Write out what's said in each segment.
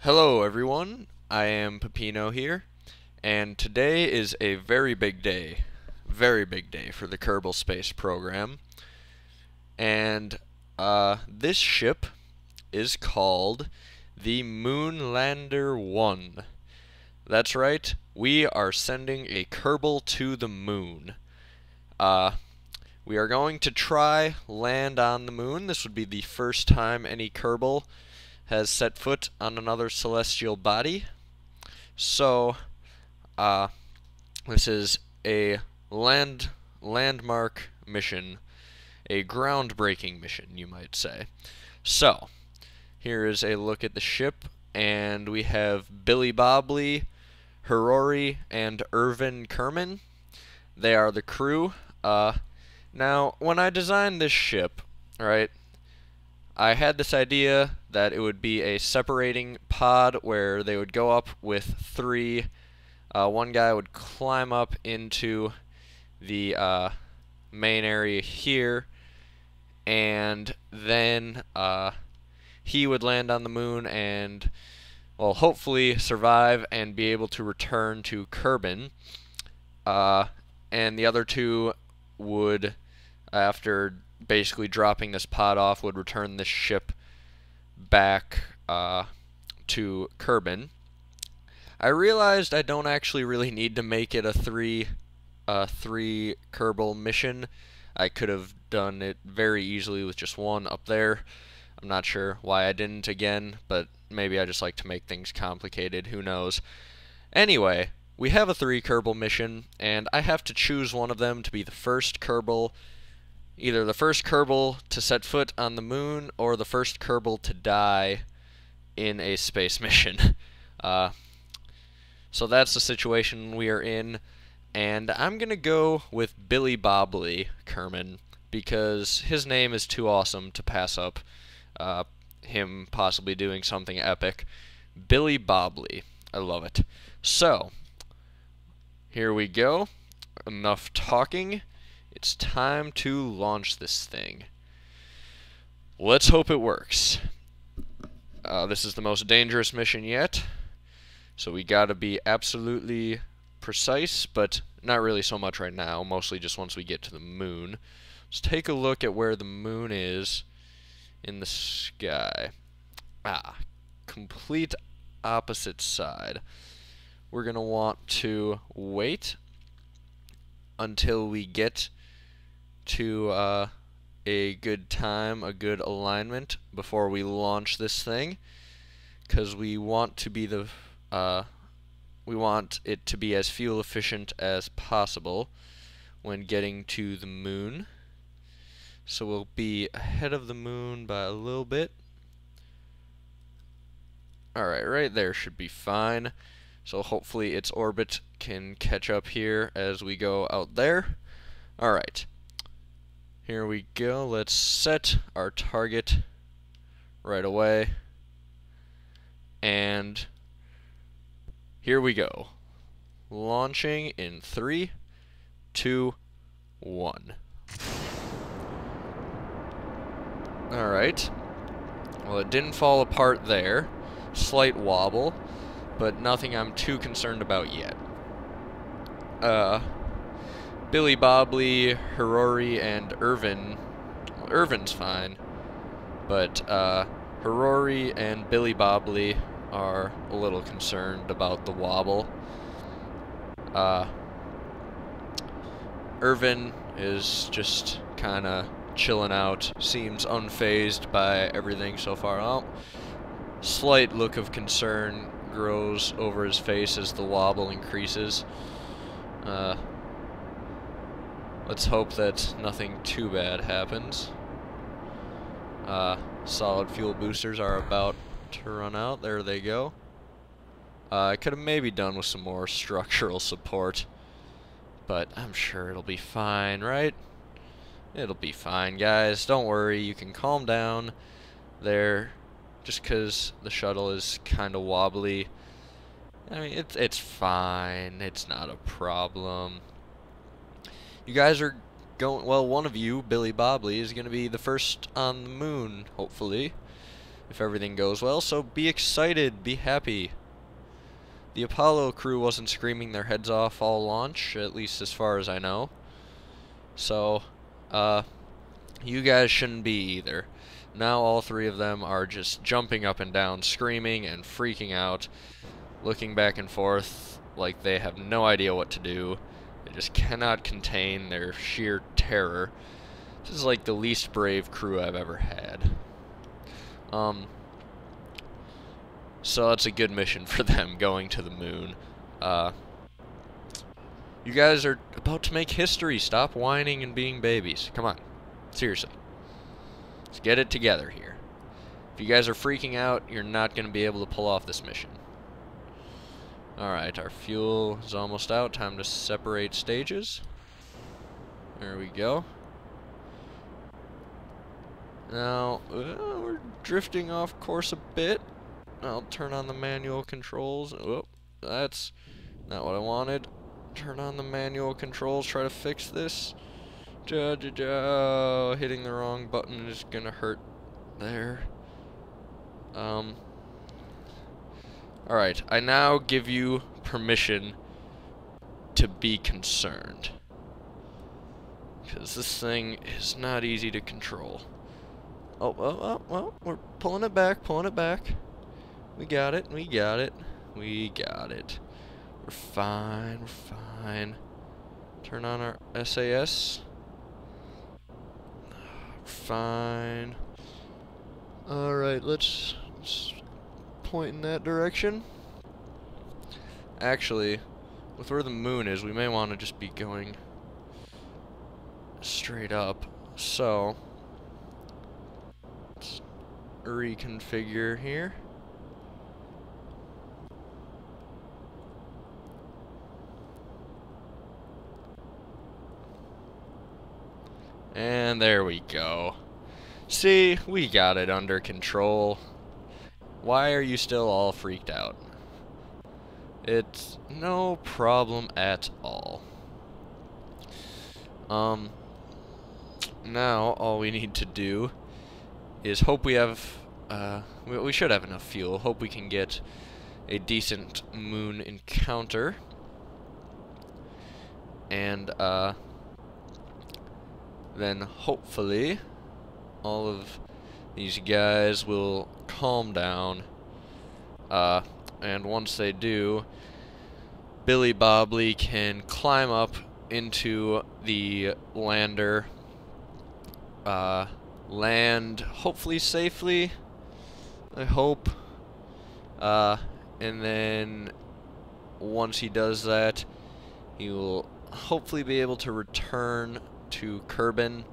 Hello everyone, I am Peppino here, and today is a very big day for the Kerbal Space Program. And this ship is called the Mun Lander 1. That's right, we are sending a Kerbal to the moon. Uh, we are going to try land on the moon. This would be the first time any Kerbal has set foot on another celestial body. So, uh, this is a landmark mission, a groundbreaking mission, you might say. So, here is a look at the ship, and we have Billy Bobley, Harori, and Irvin Kerman. They are the crew. Now, when I designed this ship, right, I had this idea that it would be a separating pod where they would go up with three. One guy would climb up into the main area here, and then he would land on the moon and, well, hopefully survive and be able to return to Kerbin. And the other two would, after basically dropping this pod off, would return this ship back to Kerbin. I realized I don't actually really need to make it a three Kerbal mission. I could have done it very easily with just one up there. I'm not sure why I didn't again, but maybe I just like to make things complicated, who knows. Anyway, we have a 3 Kerbal mission, and I have to choose one of them to be the first Kerbal, either the first Kerbal to set foot on the moon or the first Kerbal to die in a space mission. So that's the situation we are in, and I'm going to go with Billy Bobley Kerman because his name is too awesome to pass up him possibly doing something epic. Billy Bobley. I love it. So, here we go. Enough talking. It's time to launch this thing. Let's hope it works. This is the most dangerous mission yet, so we gotta be absolutely precise, but not really so much right now, mostly just once we get to the moon. Let's take a look at where the moon is in the sky. Complete opposite side. We're gonna want to wait until we get to a good time, a good alignment before we launch this thing, because we want to be we want it to be as fuel efficient as possible when getting to the moon. So we'll be ahead of the moon by a little bit. Alright, right there should be fine. So hopefully its orbit can catch up here as we go out there. Alright. Here we go. Let's set our target right away. And here we go. Launching in 3, 2, 1. Alright. Well, it didn't fall apart there. Slight wobble, but nothing I'm too concerned about yet. Billy Bobley, Harori, and Irvin. Well, Irvin's fine, but Harori and Billy Bobley are a little concerned about the wobble. Irvin is just kind of chilling out, seems unfazed by everything so far. Oh, slight look of concern grows over his face as the wobble increases. Let's hope that nothing too bad happens. Solid fuel boosters are about to run out. There they go. I could have maybe done with some more structural support, but I'm sure it'll be fine, right? It'll be fine, guys. Don't worry. You can calm down there. Just because the shuttle is kind of wobbly. I mean, it's fine. It's not a problem. You guys are going, well, one of you, Billy Bobley, is going to be the first on the moon, hopefully. if everything goes well, so be excited, be happy. The Apollo crew wasn't screaming their heads off all launch, at least as far as I know. So, you guys shouldn't be either. Now all three of them are just jumping up and down, screaming and freaking out, looking back and forth like they have no idea what to do. They just cannot contain their sheer terror. This is like the least brave crew I've ever had. So that's a good mission for them, going to the moon. You guys are about to make history. Stop whining and being babies. Come on. Seriously. Let's get it together here. If you guys are freaking out, you're not going to be able to pull off this mission. Alright, our fuel is almost out. Time to separate stages. There we go. Now, we're drifting off course a bit. I'll turn on the manual controls. Oh, that's not what I wanted. Turn on the manual controls, try to fix this. Hitting the wrong button is gonna hurt there. Alright, I now give you permission to be concerned. Because this thing is not easy to control. Oh, we're pulling it back, We got it, we got it. We're fine, Turn on our SAS. We're fine. Alright, let's point in that direction. Actually, with where the moon is, we may want to just be going straight up. So, let's reconfigure here. And there we go. See, we got it under control. Why are you still all freaked out? It's no problem at all. Now all we need to do is hope we have, we should have enough fuel. Hope we can get a decent moon encounter. And, then hopefully all of these guys will calm down, and once they do, Billy Bobbly can climb up into the lander, land hopefully safely, I hope, and then once he does that, he will hopefully be able to return to Kerbal.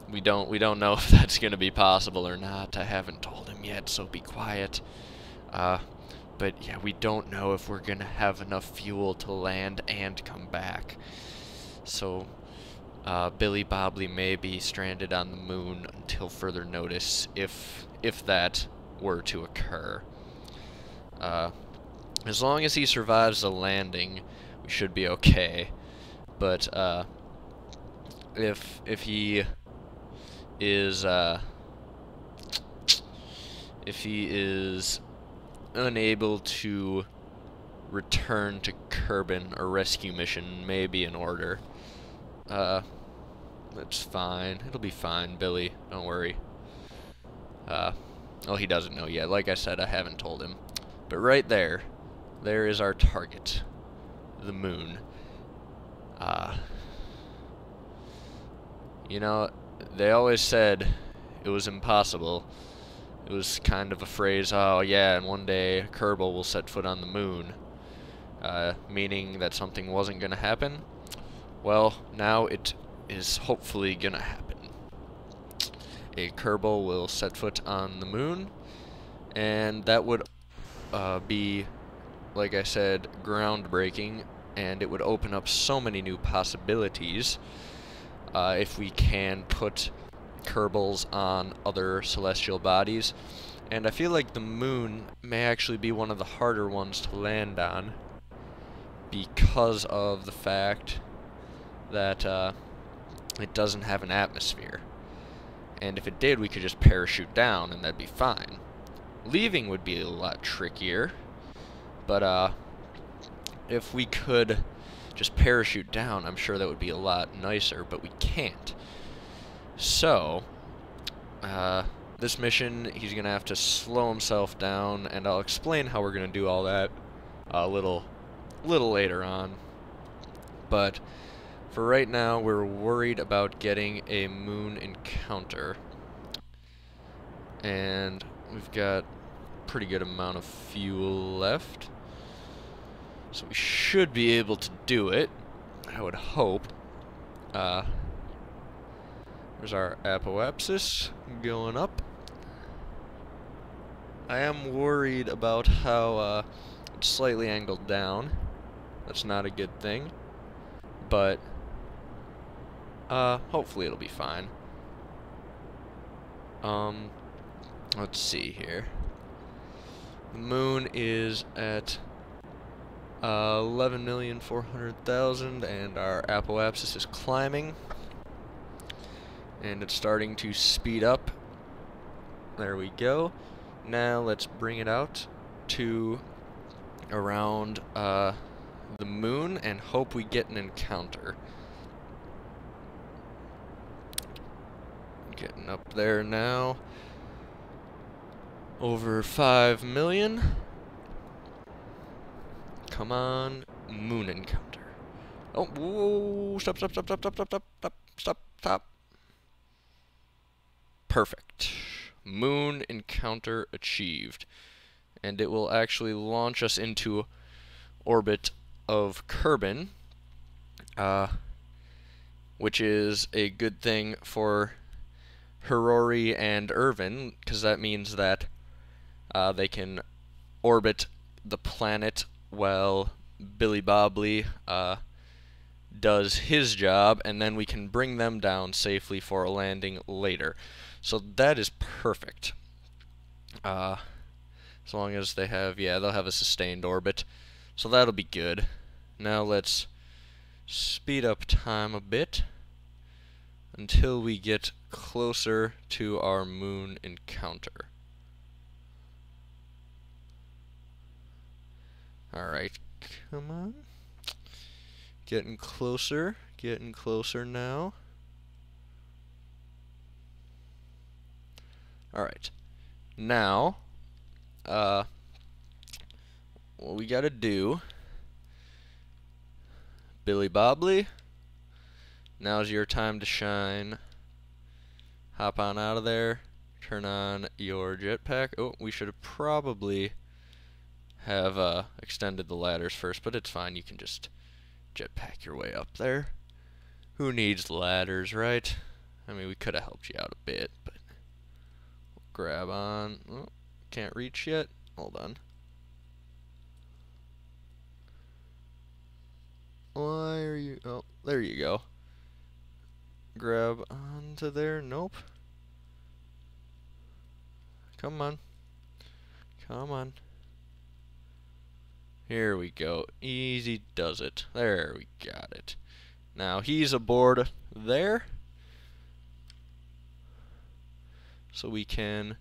We don't know if that's gonna be possible or not. I haven't told him yet, so be quiet. But yeah, we don't know if we're gonna have enough fuel to land and come back. So Billy Bobbly may be stranded on the moon until further notice, if that were to occur. As long as he survives the landing, we should be okay. But if he is unable to return to Kerbal, a rescue mission may be in order. That's fine. It'll be fine, Billy. Don't worry. Well, he doesn't know yet. Like I said, I haven't told him. But right there is our target. The moon. You know, they always said it was impossible. It was kind of a phrase, oh yeah, and one day Kerbal will set foot on the moon. Meaning that something wasn't gonna happen. Well, now it is hopefully gonna happen. A Kerbal will set foot on the moon, and that would be, like I said, groundbreaking, and it would open up so many new possibilities if we can put Kerbals on other celestial bodies. And I feel like the moon may actually be one of the harder ones to land on because of the fact that it doesn't have an atmosphere. And if it did, we could just parachute down, and that'd be fine. Leaving would be a lot trickier, but if we could just parachute down, I'm sure that would be a lot nicer, but we can't. So, this mission, he's gonna have to slow himself down, and I'll explain how we're gonna do all that a little later on. But for right now, we're worried about getting a moon encounter, and we've got a pretty good amount of fuel left, so we should be able to do it, I would hope. There's our apoapsis going up. I am worried about how it's slightly angled down. That's not a good thing, but hopefully it'll be fine. Let's see here. The moon is at 11,400,000, and our apoapsis is climbing, and it's starting to speed up. There we go. Now let's bring it out to around the moon and hope we get an encounter. Getting up there now. Over 5 million. Come on, moon encounter. Oh, whoa, stop. Perfect. Moon encounter achieved. And it will actually launch us into orbit of Kerbal, which is a good thing for Harori and Irvin, because that means that they can orbit the planet while Billy Bobley does his job, and then we can bring them down safely for a landing later. So that is perfect. As long as they have, yeah, they'll have a sustained orbit. So that'll be good. Now let's speed up time a bit until we get closer to our moon encounter. Alright, come on. Getting closer now. Alright. Now, what we gotta do, Billy Bobley, now's your time to shine. Hop on out of there, turn on your jetpack. Oh, we should have probably have extended the ladders first, but it's fine, you can just jetpack your way up there. Who needs ladders, right? I mean, we could have helped you out a bit, but we'll grab on. Oh, can't reach yet. Hold on. Why are you... Oh, there you go. Grab onto there. Nope. Come on. Come on. Here we go. Easy does it. There, we got it. Now he's aboard there, so we can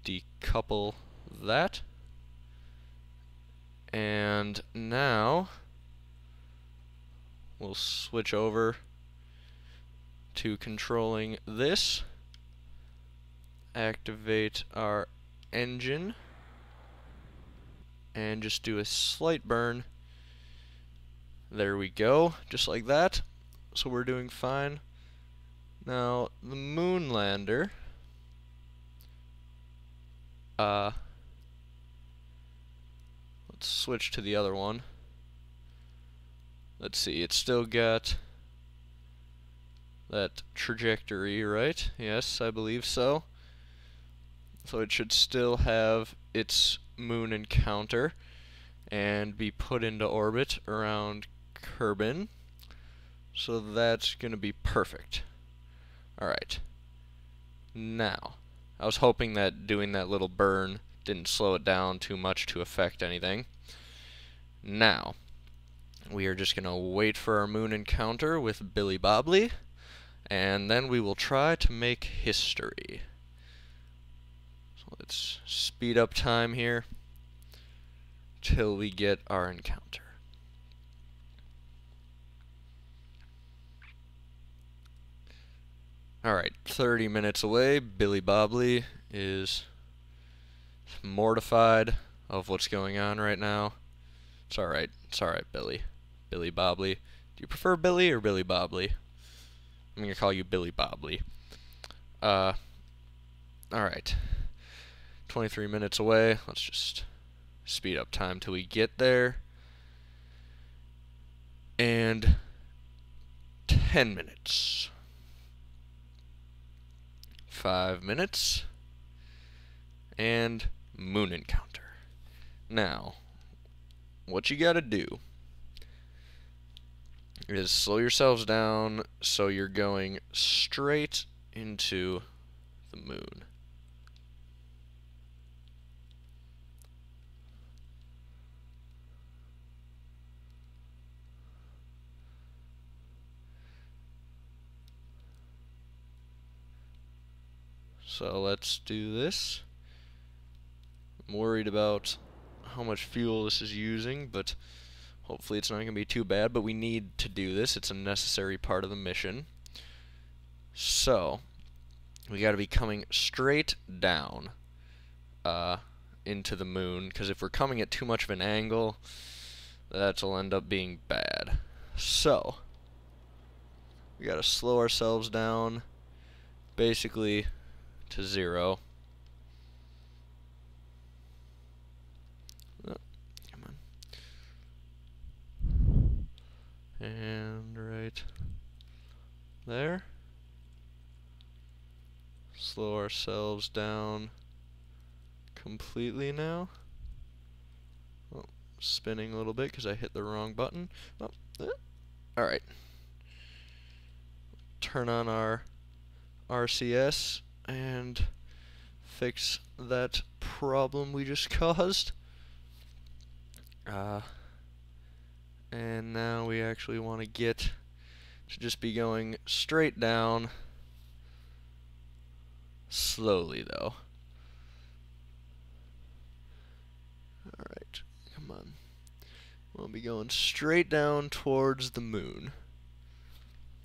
decouple that. And now we'll switch over to controlling this. Activate our engine and just do a slight burn. There we go, just like that. So we're doing fine. Now the moon lander, let's switch to the other one. Let's see, it's still got that trajectory, right? Yes, I believe so. So it should still have its moon encounter and be put into orbit around Kerbal. So that's gonna be perfect. Alright. Now, I was hoping that doing that little burn didn't slow it down too much to affect anything. Now, we are just gonna wait for our moon encounter with Billy Bobley, And then we will try to make history. So let's speed up time here till we get our encounter. Alright, 30 minutes away. Billy Bobley is mortified of what's going on right now. It's alright. It's alright, Billy. Billy Bobley. Do you prefer Billy or Billy Bobley? I'm going to call you Billy Bobley. Alright. 23 minutes away. Let's just speed up time till we get there. And 10 minutes. 5 minutes. And moon encounter. Now, what you gotta do is slow yourselves down so you're going straight into the moon. So let's do this. I'm worried about how much fuel this is using, but hopefully it's not going to be too bad, but we need to do this. It's a necessary part of the mission. So, we got to be coming straight down into the moon, because if we're coming at too much of an angle, that'll end up being bad. So, we got to slow ourselves down, basically to 0. Oh, come on. And right there. Slow ourselves down completely now. Oh, spinning a little bit because I hit the wrong button. Oh, alright. Turn on our RCS and fix that problem we just caused. And now we actually want to get to just be going straight down, slowly though. Alright, come on. We'll be going straight down towards the moon.